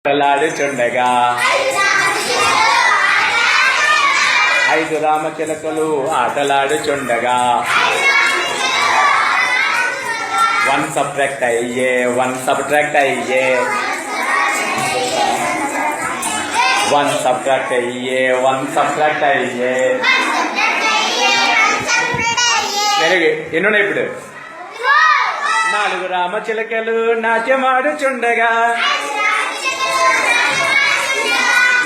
ఆటలాడుచుండగా 5 రామచిలకలు ఆటలాడుచుండగా 1 subtract అయ్యే 1 subtract అయ్యే 1 subtract అయ్యే 1 సబ్ట్రాక్ట్ అయ్యే ఎన్నున్నాయి ఇప్పుడు 4 రామచిలకలు నాట్యమాడుచుండగా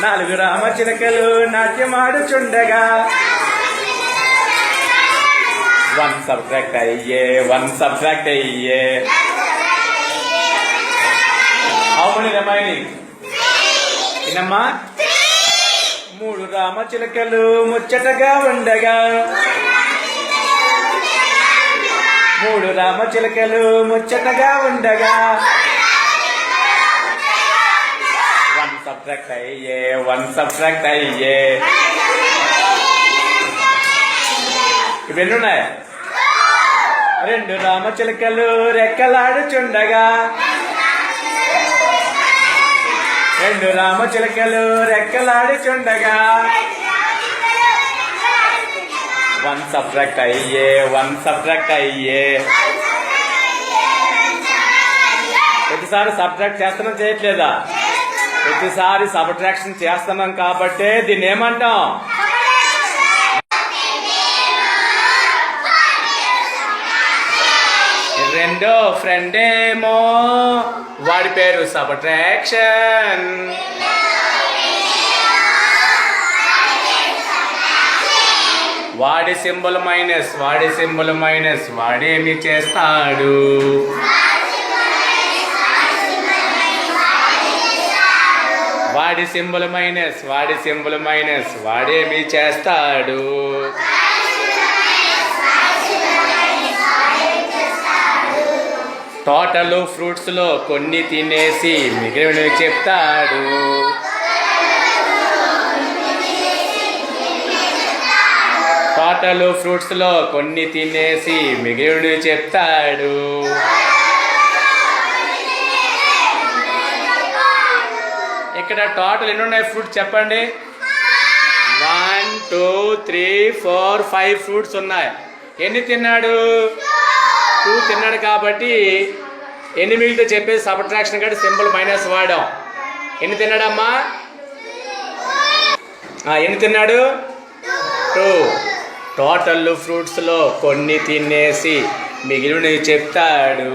4 రామచిలకలు నాట్యమాడుచుండగా 1 సబ్ట్రాక్ట్ అయ్యే 1 సబ్ట్రాక్ట్ అయ్యే హౌ మెనీ రిమైనింగ్ ఇనమ్మా 3 రామచిలకలు ముచ్చటగా ఉండగా 3 రామచిలకలు ముచ్చటగా ఉండగా 1 సబ్ట్రాక్ట్ అయ్యే 1 సబ్ట్రాక్ట్ అయ్యే ఇవెన్నున్నాయి 2 రామచిలకలు రెక్కలాడుచుండగా 2 రామచిలకలు రెక్కలాడుచుండగా 1 సబ్ట్రాక్ట్ అయ్యే 1 సబ్ట్రాక్ట్ అయ్యే ప్రతిసారి సబ్ట్రాక్ట్ చేస్తున్నాం చేయట్లేదా ప్రతిసారి సబ్ట్రాక్షన్ చేస్తున్నాం కాబట్టే దీన్ని ఏమంటాం రెండో ఫ్రెండ్ ఏమో వాడి పేరు సబ్ట్రాక్షన్ వాడి సింబల్ మైనస్ వాడేమి చేస్తాడు వాడి సింబల్ మైనస్ వాడేమి చేస్తాడు టోటల్ ఫ్రూట్స్ లో కొన్ని తినేసి మిగిలినవి చెప్తాడు టోటల్ ఫ్రూట్స్ లో కొన్ని తినేసి మిగిలినవి చెప్తాడు ఇక్కడ టోటల్ ఎన్ని ఉన్నాయి ఫ్రూట్స్ చెప్పండి 1 2 3 4 5 ఫ్రూట్స్ ఉన్నాయి ఎన్ని తిన్నాడు 2 తిన్నాడు కాబట్టి ఎన్ని మిగిలితే చెప్పేసి సబ్ట్రాక్షన్ కాబట్టి సింబల్ మైనస్ వాడాం ఎన్ని తిన్నాడమ్మా ఎన్ని తిన్నాడు 2 టోటల్ ఫ్రూట్స్లో కొన్ని తినేసి మిగిలినవి చెప్తాడు